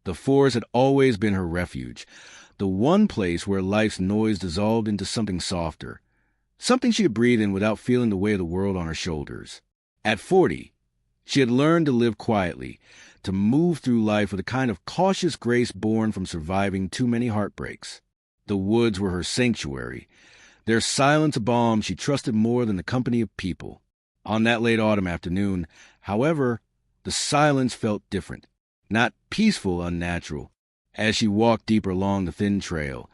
The forest had always been her refuge, the one place where life's noise dissolved into something softer, something she could breathe in without feeling the weight of the world on her shoulders. At 40, she had learned to live quietly, to move through life with a kind of cautious grace born from surviving too many heartbreaks. The woods were her sanctuary, their silence a balm she trusted more than the company of people. On that late autumn afternoon, however, the silence felt different, not peaceful, unnatural. As she walked deeper along the thin trail,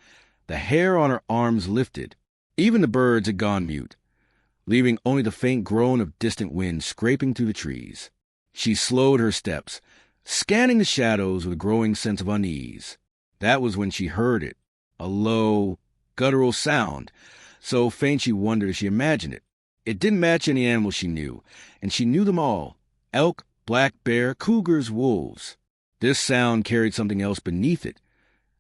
the hair on her arms lifted. Even the birds had gone mute, leaving only the faint groan of distant wind scraping through the trees. She slowed her steps, scanning the shadows with a growing sense of unease. That was when she heard it, a low, guttural sound, so faint she wondered if she imagined it. It didn't match any animal she knew, and she knew them all: elk, black bear, cougars, wolves. This sound carried something else beneath it,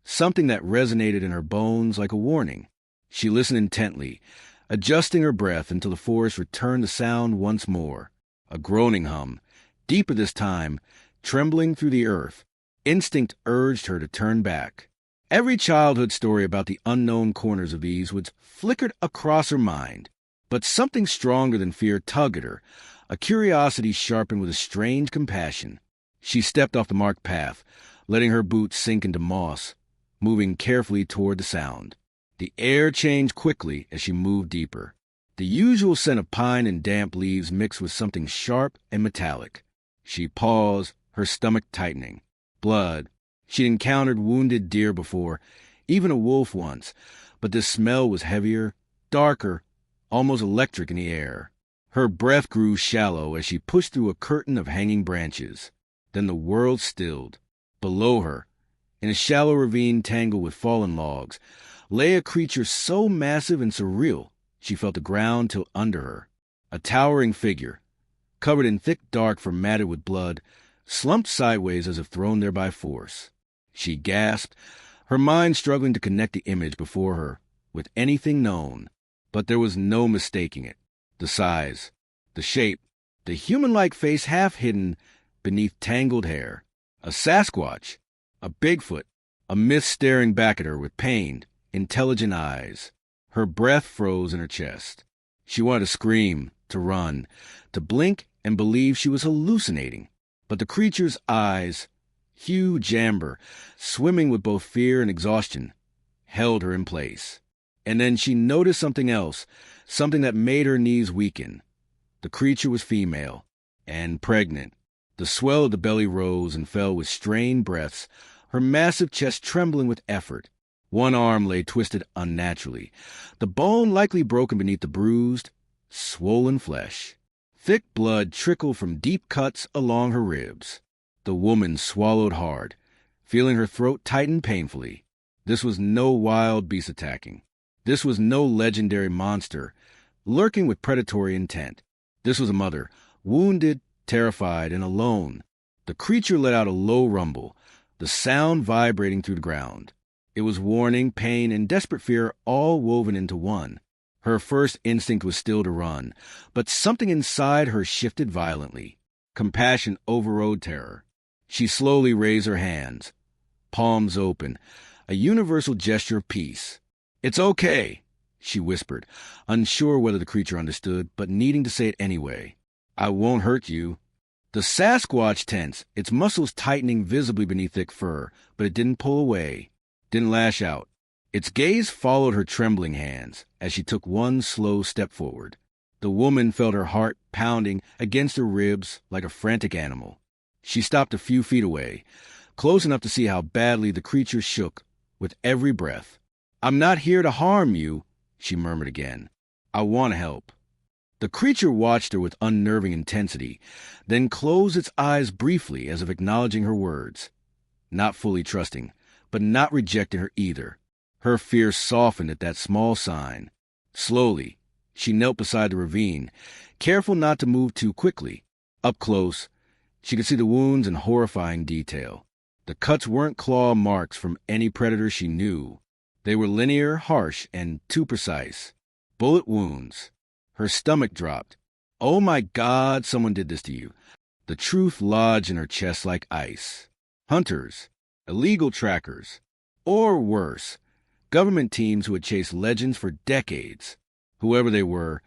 something that resonated in her bones like a warning. She listened intently, adjusting her breath until the forest returned the sound once more. A groaning hum, deeper this time, trembling through the earth. Instinct urged her to turn back. Every childhood story about the unknown corners of these woods flickered across her mind, but something stronger than fear tugged at her, a curiosity sharpened with a strange compassion. She stepped off the marked path, letting her boots sink into moss, moving carefully toward the sound. The air changed quickly as she moved deeper. The usual scent of pine and damp leaves mixed with something sharp and metallic. She paused, her stomach tightening. Blood. She'd encountered wounded deer before, even a wolf once, but this smell was heavier, darker, almost electric in the air. Her breath grew shallow as she pushed through a curtain of hanging branches. Then the world stilled. Below her, in a shallow ravine tangled with fallen logs, lay a creature so massive and surreal she felt the ground till under her. A towering figure, covered in thick dark fur matted with blood, slumped sideways as if thrown there by force. She gasped, her mind struggling to connect the image before her with anything known. But there was no mistaking it. The size, the shape, the human-like face half hidden beneath tangled hair. A Sasquatch, a Bigfoot, a myth staring back at her with pained, intelligent eyes. Her breath froze in her chest. She wanted to scream, to run, to blink and believe she was hallucinating. But the creature's eyes, huge amber, swimming with both fear and exhaustion, held her in place. And then she noticed something else, something that made her knees weaken. The creature was female, and pregnant. The swell of the belly rose and fell with strained breaths, her massive chest trembling with effort. One arm lay twisted unnaturally, the bone likely broken beneath the bruised, swollen flesh. Thick blood trickled from deep cuts along her ribs. The woman swallowed hard, feeling her throat tighten painfully. This was no wild beast attacking. This was no legendary monster, lurking with predatory intent. This was a mother, wounded, terrified, and alone. The creature let out a low rumble, the sound vibrating through the ground. It was warning, pain, and desperate fear all woven into one. Her first instinct was still to run, but something inside her shifted violently. Compassion overrode terror. She slowly raised her hands, palms open, a universal gesture of peace. "It's okay," she whispered, unsure whether the creature understood, but needing to say it anyway. "I won't hurt you." The Sasquatch tensed, its muscles tightening visibly beneath thick fur, but it didn't pull away, didn't lash out. Its gaze followed her trembling hands as she took one slow step forward. The woman felt her heart pounding against her ribs like a frantic animal. She stopped a few feet away, close enough to see how badly the creature shook with every breath. "I'm not here to harm you," she murmured again. "I want to help." The creature watched her with unnerving intensity, then closed its eyes briefly as if acknowledging her words. Not fully trusting, but not rejecting her either. Her fear softened at that small sign. Slowly, she knelt beside the ravine, careful not to move too quickly. Up close, she could see the wounds in horrifying detail. The cuts weren't claw marks from any predator she knew. They were linear, harsh, and too precise. Bullet wounds. Her stomach dropped. "Oh my God, someone did this to you." The truth lodged in her chest like ice. Hunters. illegal trackers, or worse, government teams who had chased legends for decades. Whoever they were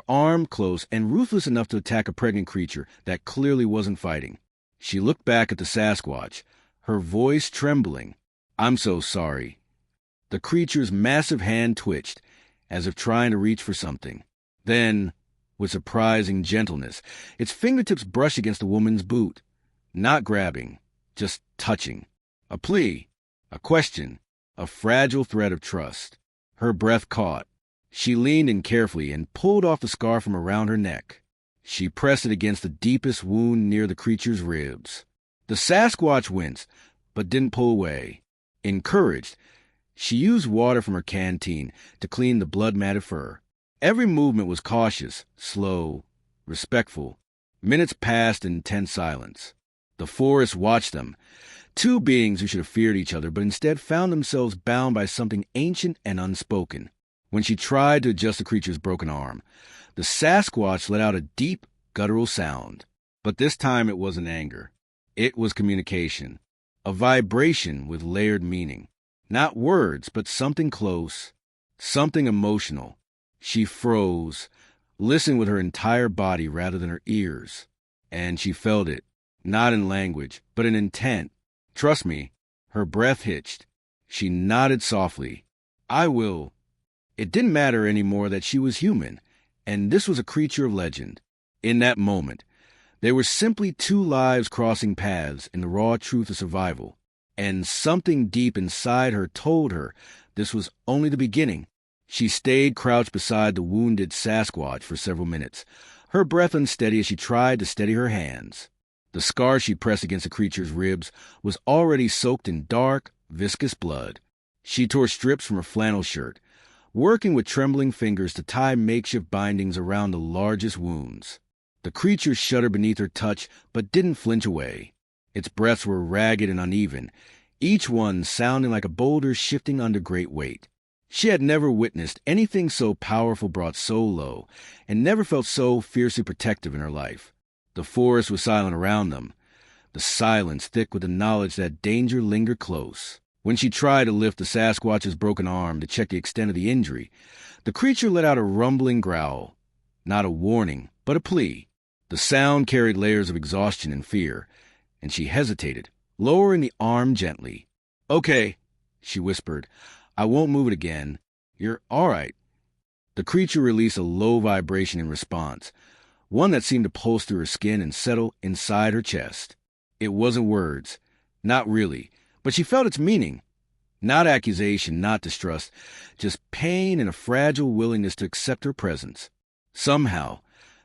armed, close, and ruthless enough to attack a pregnant creature that clearly wasn't fighting. She looked back at the Sasquatch, her voice trembling. "I'm so sorry." The creature's massive hand twitched, as if trying to reach for something. Then, with surprising gentleness, its fingertips brushed against the woman's boot. Not grabbing, just touching. A plea, a question, a fragile thread of trust. Her breath caught. She leaned in carefully and pulled off the scarf from around her neck. She pressed it against the deepest wound near the creature's ribs. The Sasquatch winced, but didn't pull away. Encouraged, she used water from her canteen to clean the blood-matted fur. Every movement was cautious, slow, respectful. Minutes passed in tense silence. The forest watched them, two beings who should have feared each other, but instead found themselves bound by something ancient and unspoken. When she tried to adjust the creature's broken arm, the Sasquatch let out a deep, guttural sound. But this time it wasn't anger. It was communication, a vibration with layered meaning. Not words, but something close, something emotional. She froze, listened with her entire body rather than her ears. And she felt it, not in language, but in intent. "Trust me." Her breath hitched. She nodded softly. "I will." It didn't matter anymore that she was human, and this was a creature of legend. In that moment, they were simply two lives crossing paths in the raw truth of survival. And something deep inside her told her this was only the beginning. She stayed crouched beside the wounded Sasquatch for several minutes, her breath unsteady as she tried to steady her hands. The scar she pressed against the creature's ribs was already soaked in dark, viscous blood. She tore strips from her flannel shirt, working with trembling fingers to tie makeshift bindings around the largest wounds. The creature shuddered beneath her touch, but didn't flinch away. Its breaths were ragged and uneven, each one sounding like a boulder shifting under great weight. She had never witnessed anything so powerful brought so low, and never felt so fiercely protective in her life. The forest was silent around them, the silence thick with the knowledge that danger lingered close. When she tried to lift the Sasquatch's broken arm to check the extent of the injury, the creature let out a rumbling growl. Not a warning, but a plea. The sound carried layers of exhaustion and fear, and she hesitated, lowering the arm gently. "Okay," she whispered. "I won't move it again. You're all right." The creature released a low vibration in response, one that seemed to pulse through her skin and settle inside her chest. It wasn't words, not really, but she felt its meaning. Not accusation, not distrust, just pain and a fragile willingness to accept her presence. Somehow,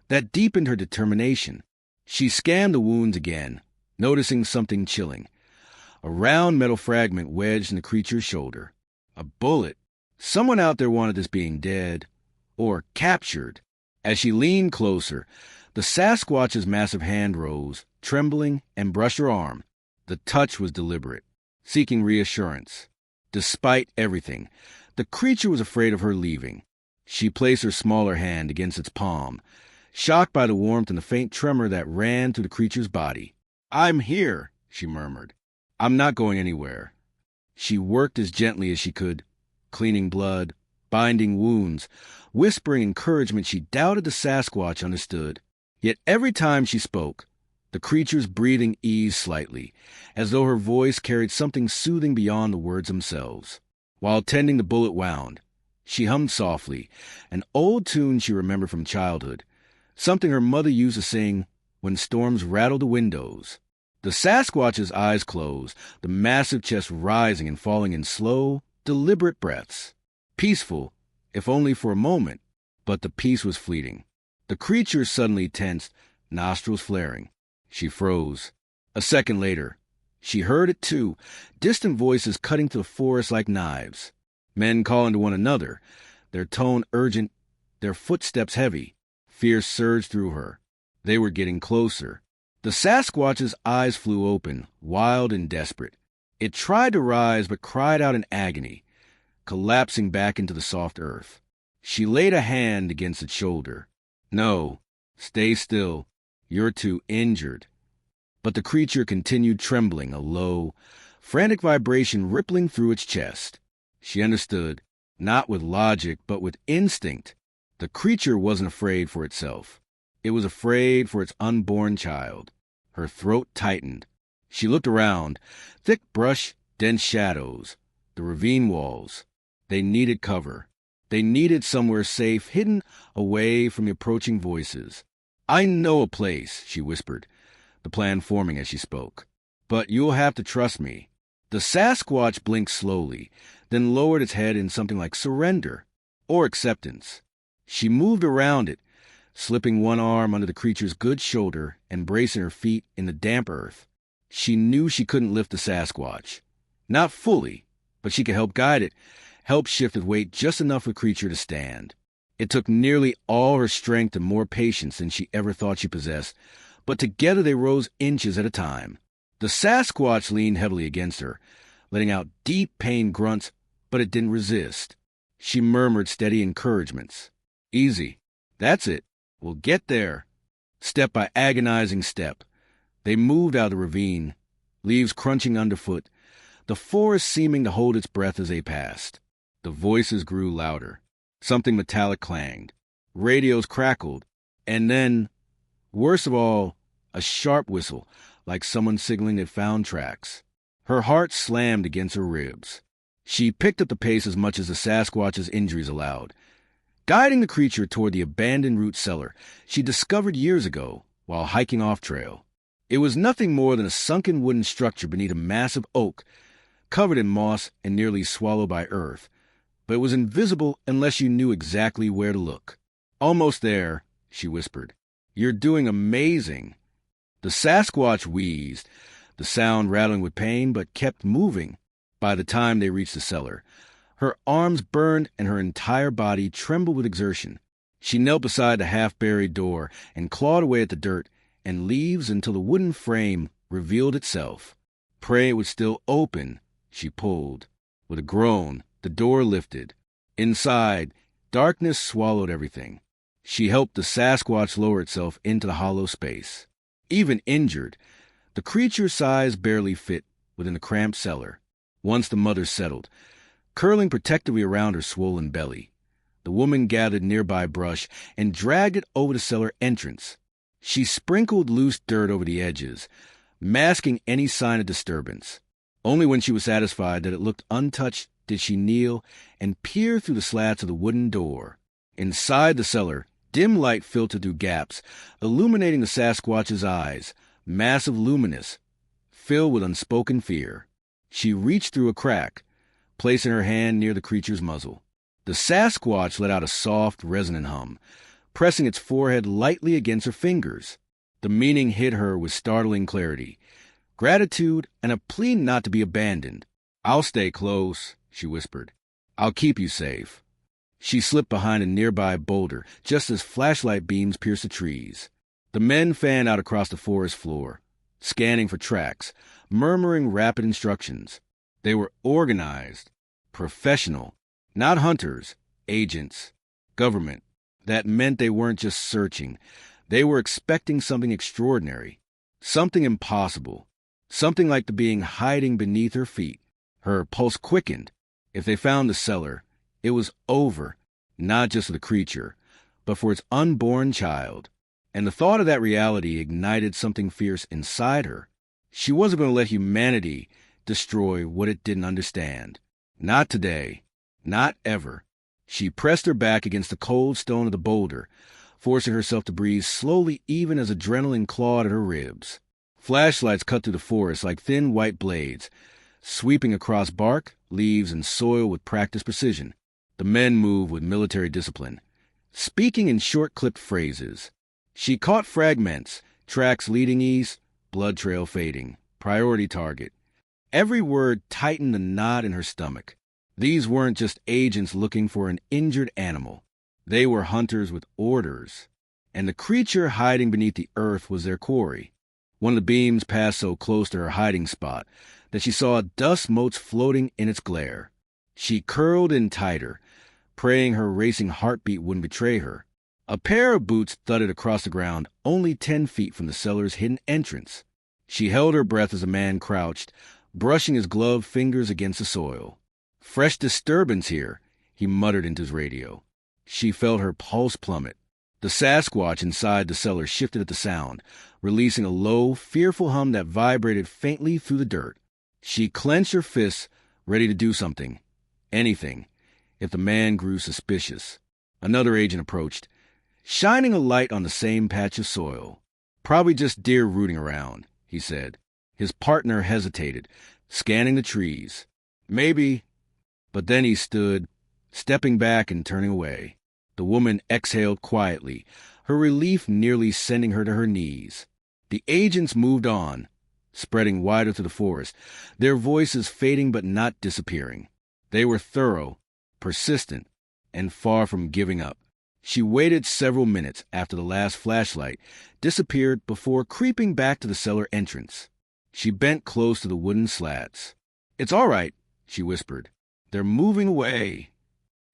that deepened her determination. She scanned the wounds again, noticing something chilling. A round metal fragment wedged in the creature's shoulder. A bullet. Someone out there wanted this being dead, or captured. As she leaned closer, the Sasquatch's massive hand rose, trembling, and brushed her arm. The touch was deliberate, seeking reassurance. Despite everything, the creature was afraid of her leaving. She placed her smaller hand against its palm, shocked by the warmth and the faint tremor that ran through the creature's body. "I'm here," she murmured. "I'm not going anywhere." She worked as gently as she could, cleaning blood, binding wounds, whispering encouragement she doubted the Sasquatch understood. Yet every time she spoke, the creature's breathing eased slightly, as though her voice carried something soothing beyond the words themselves. While tending the bullet wound, she hummed softly, an old tune she remembered from childhood, something her mother used to sing when storms rattled the windows. The Sasquatch's eyes closed, the massive chest rising and falling in slow, deliberate breaths. Peaceful, if only for a moment, but the peace was fleeting. The creature suddenly tensed, nostrils flaring. She froze. A second later, she heard it too, distant voices cutting through the forest like knives. Men calling to one another, their tone urgent, their footsteps heavy. Fear surged through her. They were getting closer. The Sasquatch's eyes flew open, wild and desperate. It tried to rise but cried out in agony, collapsing back into the soft earth. She laid a hand against its shoulder. "No, stay still. You're too injured." But the creature continued trembling, a low, frantic vibration rippling through its chest. She understood, not with logic, but with instinct. The creature wasn't afraid for itself. It was afraid for its unborn child. Her throat tightened. She looked around. Thick brush, dense shadows. The ravine walls. They needed cover. They needed somewhere safe, hidden away from the approaching voices. "I know a place," she whispered, the plan forming as she spoke. "But you'll have to trust me." The Sasquatch blinked slowly, then lowered its head in something like surrender or acceptance. She moved around it, slipping one arm under the creature's good shoulder and bracing her feet in the damp earth. She knew she couldn't lift the Sasquatch. Not fully, but she could help guide it, help shift its weight just enough for the creature to stand. It took nearly all her strength and more patience than she ever thought she possessed, but together they rose inches at a time. The Sasquatch leaned heavily against her, letting out deep pain grunts, but it didn't resist. She murmured steady encouragements. "Easy. That's it. We'll get there." Step by agonizing step, they moved out of the ravine, leaves crunching underfoot, the forest seeming to hold its breath as they passed. The voices grew louder. Something metallic clanged. Radios crackled. And then, worst of all, a sharp whistle, like someone signaling they'd found tracks. Her heart slammed against her ribs. She picked up the pace as much as the Sasquatch's injuries allowed, guiding the creature toward the abandoned root cellar she discovered years ago while hiking off-trail. It was nothing more than a sunken wooden structure beneath a massive oak, covered in moss and nearly swallowed by earth, but it was invisible unless you knew exactly where to look. "Almost there," she whispered. "You're doing amazing." The Sasquatch wheezed, the sound rattling with pain, but kept moving. By the time they reached the cellar, her arms burned and her entire body trembled with exertion. She knelt beside the half-buried door and clawed away at the dirt and leaves until the wooden frame revealed itself. Praying it was still open, she pulled. With a groan, the door lifted. Inside, darkness swallowed everything. She helped the Sasquatch lower itself into the hollow space. Even injured, the creature's size barely fit within the cramped cellar. Once the mother settled, curling protectively around her swollen belly, the woman gathered nearby brush and dragged it over the cellar entrance. She sprinkled loose dirt over the edges, masking any sign of disturbance. Only when she was satisfied that it looked untouched did she kneel and peer through the slats of the wooden door. Inside the cellar, dim light filtered through gaps, illuminating the Sasquatch's eyes, massive, luminous, filled with unspoken fear. She reached through a crack, placing her hand near the creature's muzzle. The Sasquatch let out a soft, resonant hum, pressing its forehead lightly against her fingers. The meaning hit her with startling clarity, gratitude, and a plea not to be abandoned. "I'll stay close," she whispered. "I'll keep you safe." She slipped behind a nearby boulder just as flashlight beams pierced the trees. The men fanned out across the forest floor, scanning for tracks, murmuring rapid instructions. They were organized, professional, not hunters, agents, government. That meant they weren't just searching. They were expecting something extraordinary, something impossible, something like the being hiding beneath her feet. Her pulse quickened. If they found the cellar, it was over, not just for the creature, but for its unborn child. And the thought of that reality ignited something fierce inside her. She wasn't going to let humanity destroy what it didn't understand. Not today. Not ever. She pressed her back against the cold stone of the boulder, forcing herself to breathe slowly even as adrenaline clawed at her ribs. Flashlights cut through the forest like thin white blades, sweeping across bark, leaves, and soil with practiced precision. The men moved with military discipline, speaking in short-clipped phrases. She caught fragments, tracks leading east, blood trail fading, priority target. Every word tightened the knot in her stomach. These weren't just agents looking for an injured animal. They were hunters with orders. And the creature hiding beneath the earth was their quarry. One of the beams passed so close to her hiding spot that she saw dust motes floating in its glare. She curled in tighter, praying her racing heartbeat wouldn't betray her. A pair of boots thudded across the ground only 10 feet from the cellar's hidden entrance. She held her breath as a man crouched, brushing his gloved fingers against the soil. "Fresh disturbance here," he muttered into his radio. She felt her pulse plummet. The Sasquatch inside the cellar shifted at the sound, releasing a low, fearful hum that vibrated faintly through the dirt. She clenched her fists, ready to do something. Anything, if the man grew suspicious. Another agent approached, shining a light on the same patch of soil. "Probably just deer rooting around," he said. His partner hesitated, scanning the trees. "Maybe," but then he stood, stepping back and turning away. The woman exhaled quietly, her relief nearly sending her to her knees. The agents moved on, spreading wider through the forest, their voices fading but not disappearing. They were thorough, persistent, and far from giving up. She waited several minutes after the last flashlight disappeared before creeping back to the cellar entrance. She bent close to the wooden slats. "It's all right," she whispered. "They're moving away."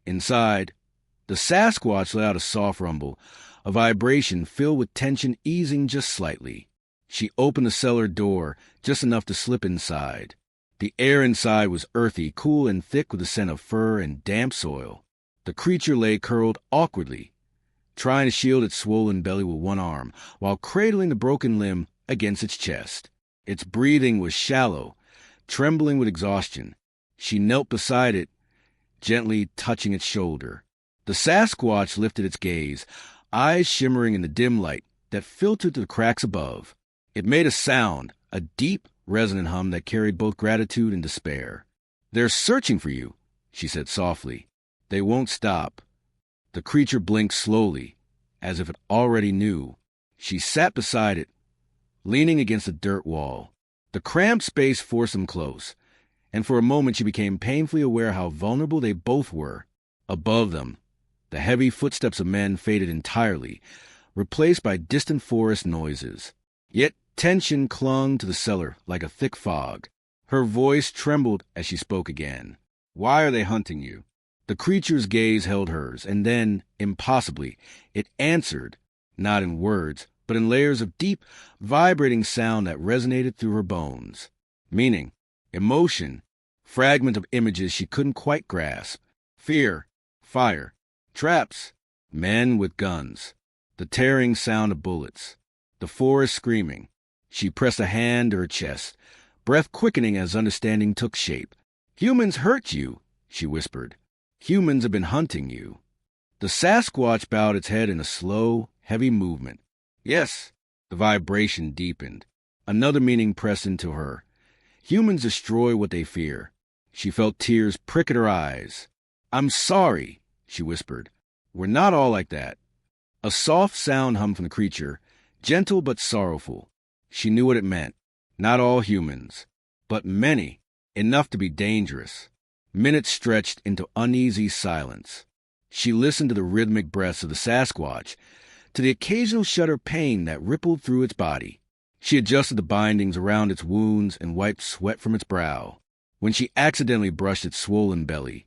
Inside, the Sasquatch let out a soft rumble, a vibration filled with tension easing just slightly. She opened the cellar door just enough to slip inside. The air inside was earthy, cool, and thick with the scent of fur and damp soil. The creature lay curled awkwardly, trying to shield its swollen belly with one arm, while cradling the broken limb against its chest. Its breathing was shallow, trembling with exhaustion. She knelt beside it, gently touching its shoulder. The Sasquatch lifted its gaze, eyes shimmering in the dim light that filtered through the cracks above. It made a sound, a deep, resonant hum that carried both gratitude and despair. "They're searching for you," she said softly. "They won't stop." The creature blinked slowly, as if it already knew. She sat beside it, leaning against a dirt wall. The cramped space forced them close, and for a moment she became painfully aware how vulnerable they both were. Above them, the heavy footsteps of men faded entirely, replaced by distant forest noises. Yet tension clung to the cellar like a thick fog. Her voice trembled as she spoke again. "Why are they hunting you?" The creature's gaze held hers, and then, impossibly, it answered, not in words, but in layers of deep, vibrating sound that resonated through her bones. Meaning, emotion, fragment of images she couldn't quite grasp. Fear, fire, traps, men with guns, the tearing sound of bullets, the forest screaming. She pressed a hand to her chest, breath quickening as understanding took shape. "Humans hurt you," she whispered. "Humans have been hunting you." The Sasquatch bowed its head in a slow, heavy movement. "Yes." The vibration deepened. Another meaning pressed into her. Humans destroy what they fear. She felt tears prick at her eyes. "I'm sorry," she whispered. "We're not all like that." A soft sound hummed from the creature, gentle but sorrowful. She knew what it meant. Not all humans, but many, enough to be dangerous. Minutes stretched into uneasy silence. She listened to the rhythmic breaths of the Sasquatch, to the occasional shudder pain that rippled through its body. She adjusted the bindings around its wounds and wiped sweat from its brow. When she accidentally brushed its swollen belly,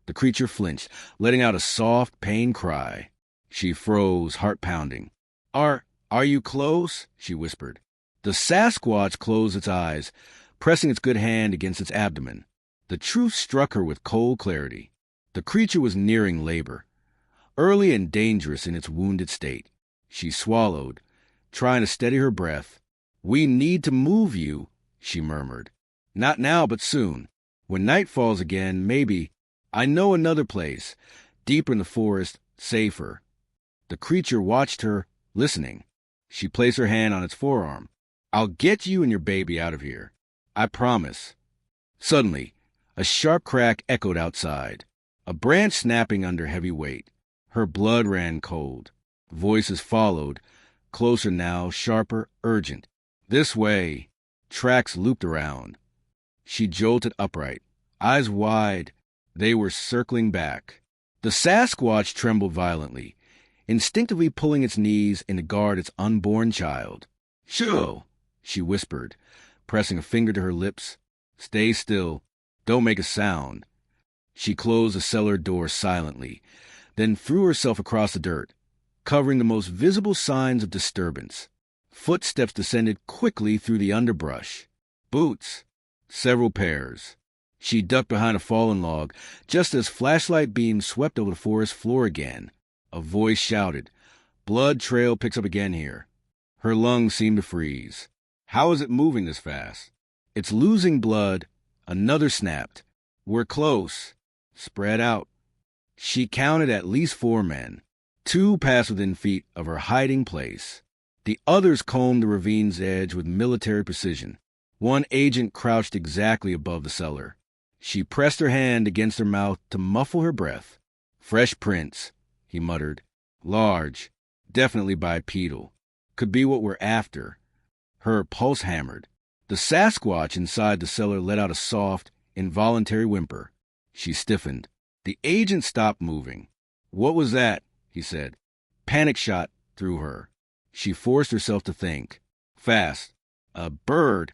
the creature flinched, letting out a soft, pained cry. She froze, heart pounding. Are you close?" she whispered. The Sasquatch closed its eyes, pressing its good hand against its abdomen. The truth struck her with cold clarity. The creature was nearing labor, early and dangerous in its wounded state. She swallowed, trying to steady her breath. "We need to move you," she murmured. "Not now, but soon. When night falls again, maybe. I know another place, deeper in the forest, safer." The creature watched her, listening. She placed her hand on its forearm. "I'll get you and your baby out of here. I promise." Suddenly, a sharp crack echoed outside, a branch snapping under heavy weight. Her blood ran cold. Voices followed, closer now, sharper, urgent. "This way." Tracks looped around. She jolted upright, eyes wide. They were circling back. The Sasquatch trembled violently, instinctively pulling its knees in to guard its unborn child. "Shoo!" she whispered, pressing a finger to her lips. "Stay still. Don't make a sound." She closed the cellar door silently, then threw herself across the dirt, covering the most visible signs of disturbance. Footsteps descended quickly through the underbrush. Boots. Several pairs. She ducked behind a fallen log, just as flashlight beams swept over the forest floor again. A voice shouted, "Blood trail picks up again here." Her lungs seemed to freeze. How is it moving this fast? It's losing blood. Another snapped. We're close. Spread out. She counted at least 4 men. 2 passed within feet of her hiding place. The others combed the ravine's edge with military precision. One agent crouched exactly above the cellar. She pressed her hand against her mouth to muffle her breath. "Fresh prints," he muttered. "Large. Definitely bipedal. Could be what we're after." Her pulse hammered. The Sasquatch inside the cellar let out a soft, involuntary whimper. She stiffened. The agent stopped moving. "What was that?" he said. Panic shot through her. She forced herself to think. Fast. A bird.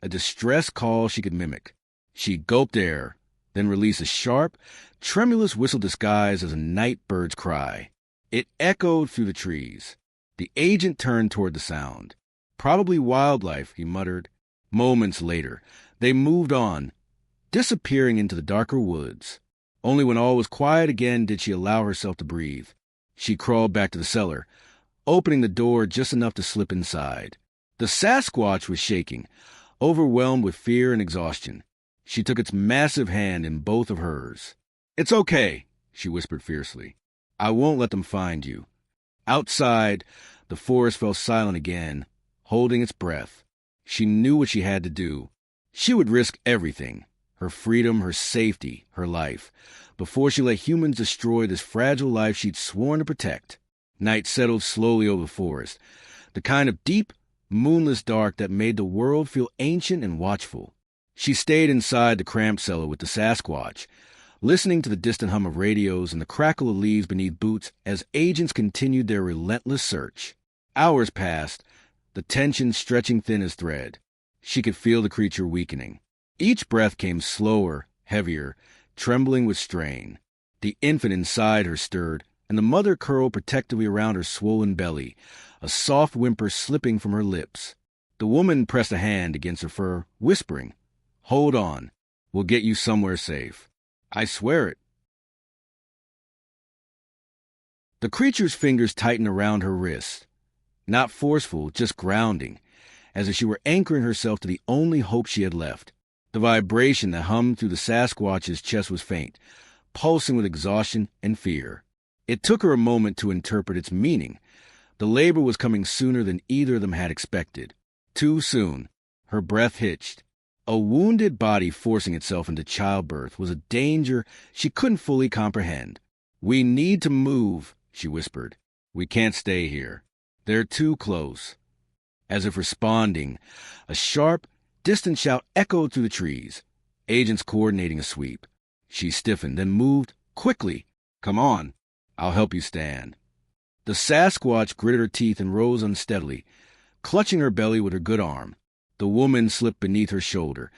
A distress call she could mimic. She gulped air, then released a sharp, tremulous whistle disguised as a night bird's cry. It echoed through the trees. The agent turned toward the sound. "Probably wildlife," he muttered. Moments later, they moved on, disappearing into the darker woods. Only when all was quiet again did she allow herself to breathe. She crawled back to the cellar, opening the door just enough to slip inside. The Sasquatch was shaking, overwhelmed with fear and exhaustion. She took its massive hand in both of hers. "It's okay," she whispered fiercely. "I won't let them find you." Outside, the forest fell silent again, holding its breath. She knew what she had to do. She would risk everything, her freedom, her safety, her life, before she let humans destroy this fragile life she'd sworn to protect. Night settled slowly over the forest, the kind of deep, moonless dark that made the world feel ancient and watchful. She stayed inside the cramped cellar with the Sasquatch, listening to the distant hum of radios and the crackle of leaves beneath boots as agents continued their relentless search. Hours passed, the tension stretching thin as thread. She could feel the creature weakening. Each breath came slower, heavier, trembling with strain. The infant inside her stirred, and the mother curled protectively around her swollen belly, a soft whimper slipping from her lips. The woman pressed a hand against her fur, whispering, "Hold on. We'll get you somewhere safe. I swear it." The creature's fingers tightened around her wrist. Not forceful, just grounding, as if she were anchoring herself to the only hope she had left. The vibration that hummed through the Sasquatch's chest was faint, pulsing with exhaustion and fear. It took her a moment to interpret its meaning. The labor was coming sooner than either of them had expected. Too soon. Her breath hitched. A wounded body forcing itself into childbirth was a danger she couldn't fully comprehend. "We need to move," she whispered. "We can't stay here. They're too close." As if responding, a sharp, distant shout echoed through the trees. Agents coordinating a sweep. She stiffened, then moved quickly. "Come on. I'll help you stand." The Sasquatch gritted her teeth and rose unsteadily, clutching her belly with her good arm. The woman slipped beneath her shoulder,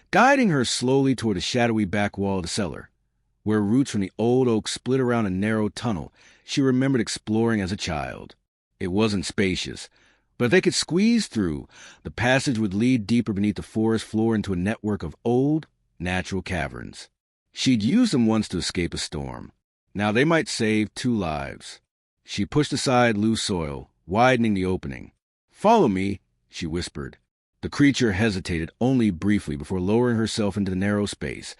guiding her slowly toward a shadowy back wall of the cellar, where roots from the old oak split around a narrow tunnel she remembered exploring as a child. It wasn't spacious, but if they could squeeze through, the passage would lead deeper beneath the forest floor into a network of old, natural caverns. She'd used them once to escape a storm. Now they might save 2 lives. She pushed aside loose soil, widening the opening. "Follow me," she whispered. The creature hesitated only briefly before lowering herself into the narrow space,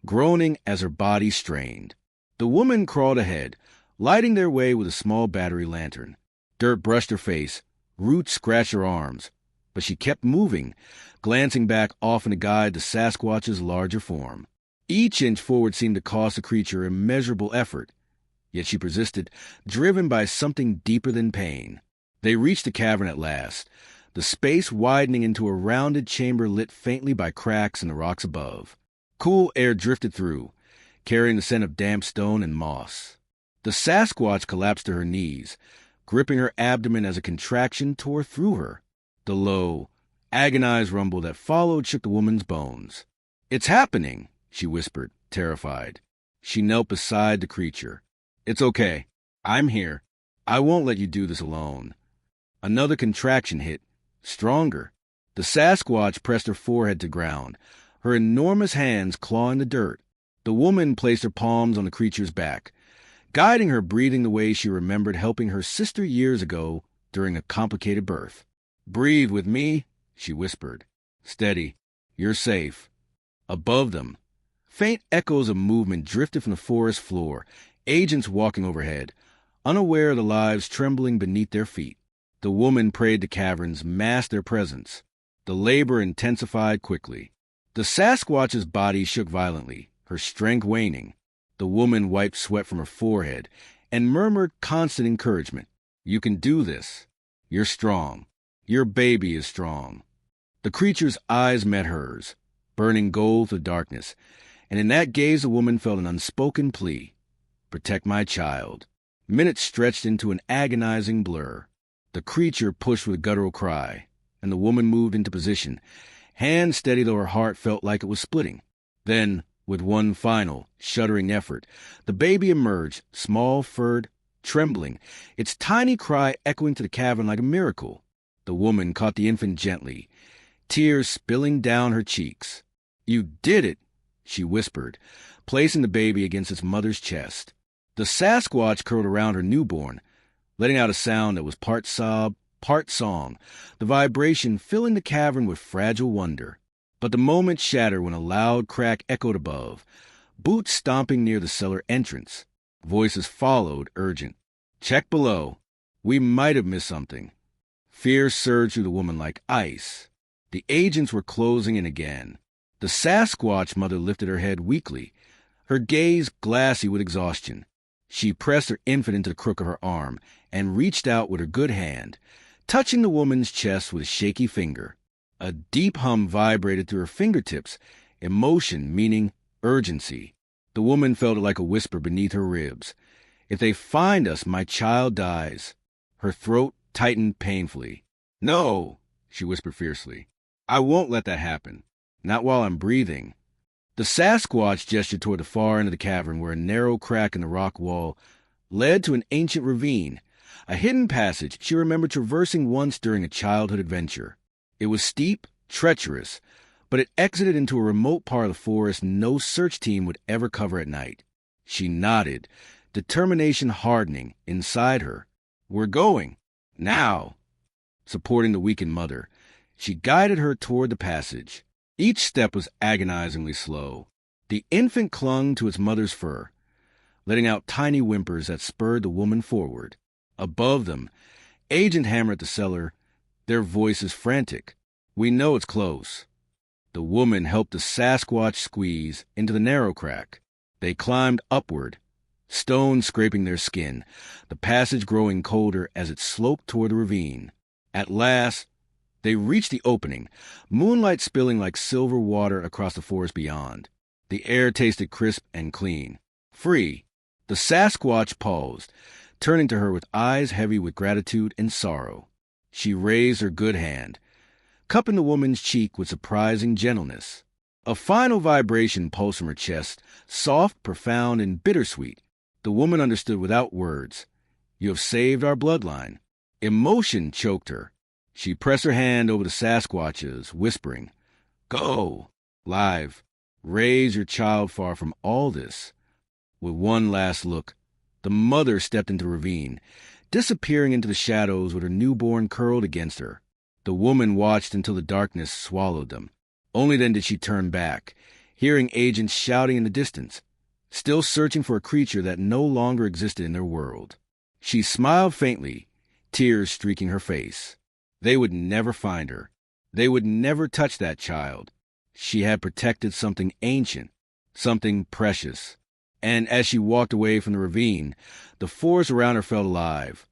groaning as her body strained. The woman crawled ahead, lighting their way with a small battery lantern. Dirt brushed her face, roots scratched her arms, but she kept moving, glancing back often to guide the Sasquatch's larger form. Each inch forward seemed to cost the creature immeasurable effort, yet she persisted, driven by something deeper than pain. They reached the cavern at last, the space widening into a rounded chamber lit faintly by cracks in the rocks above. Cool air drifted through, carrying the scent of damp stone and moss. The Sasquatch collapsed to her knees, gripping her abdomen as a contraction tore through her. The low, agonized rumble that followed shook the woman's bones. "It's happening," she whispered, terrified. She knelt beside the creature. "It's okay. I'm here. I won't let you do this alone." Another contraction hit, stronger. The Sasquatch pressed her forehead to ground, her enormous hands clawing the dirt. The woman placed her palms on the creature's back, guiding her breathing the way she remembered helping her sister years ago during a complicated birth. "Breathe with me," she whispered. "Steady. You're safe." Above them, faint echoes of movement drifted from the forest floor, agents walking overhead, unaware of the lives trembling beneath their feet. The woman prayed the caverns masked their presence. The labor intensified quickly. The Sasquatch's body shook violently, her strength waning. The woman wiped sweat from her forehead and murmured constant encouragement. "You can do this. You're strong. Your baby is strong." The creature's eyes met hers, burning gold through darkness, and in that gaze the woman felt an unspoken plea. "Protect my child." Minutes stretched into an agonizing blur. The creature pushed with a guttural cry, and the woman moved into position, hands steady though her heart felt like it was splitting. Then, with one final, shuddering effort, the baby emerged, small-furred, trembling, its tiny cry echoing to the cavern like a miracle. The woman caught the infant gently, tears spilling down her cheeks. "You did it," she whispered, placing the baby against its mother's chest. The Sasquatch curled around her newborn, letting out a sound that was part sob, part song, the vibration filling the cavern with fragile wonder. But the moment shattered when a loud crack echoed above, boots stomping near the cellar entrance. Voices followed, urgent. "Check below. We might have missed something." Fear surged through the woman like ice. The agents were closing in again. The Sasquatch mother lifted her head weakly, her gaze glassy with exhaustion. She pressed her infant into the crook of her arm and reached out with her good hand, touching the woman's chest with a shaky finger. A deep hum vibrated through her fingertips, emotion meaning urgency. The woman felt it like a whisper beneath her ribs. "If they find us, my child dies." Her throat tightened painfully. "No," she whispered fiercely. "I won't let that happen. Not while I'm breathing." The Sasquatch gestured toward the far end of the cavern where a narrow crack in the rock wall led to an ancient ravine, a hidden passage she remembered traversing once during a childhood adventure. It was steep, treacherous, but it exited into a remote part of the forest no search team would ever cover at night. She nodded, determination hardening inside her. "We're going. Now." Supporting the weakened mother, she guided her toward the passage. Each step was agonizingly slow. The infant clung to its mother's fur, letting out tiny whimpers that spurred the woman forward. Above them, agent hammered at the cellar, their voices frantic. "We know it's close." The woman helped the Sasquatch squeeze into the narrow crack. They climbed upward, stones scraping their skin, the passage growing colder as it sloped toward the ravine. At last, they reached the opening, moonlight spilling like silver water across the forest beyond. The air tasted crisp and clean. Free. The Sasquatch paused, turning to her with eyes heavy with gratitude and sorrow. She raised her good hand, cupping the woman's cheek with surprising gentleness. A final vibration pulsed from her chest, soft, profound, and bittersweet. The woman understood without words. "You have saved our bloodline." Emotion choked her. She pressed her hand over the Sasquatch's, whispering, "Go, live, raise your child far from all this." With one last look, the mother stepped into the ravine, disappearing into the shadows with her newborn curled against her. The woman watched until the darkness swallowed them. Only then did she turn back, hearing agents shouting in the distance, still searching for a creature that no longer existed in their world. She smiled faintly, tears streaking her face. They would never find her. They would never touch that child. She had protected something ancient, something precious. And as she walked away from the ravine, the forest around her felt alive,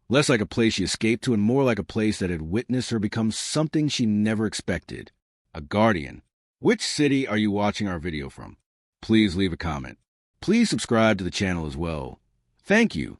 less like a place she escaped to and more like a place that had witnessed her become something she never expected, a guardian. Which city are you watching our video from? Please leave a comment. Please subscribe to the channel as well. Thank you.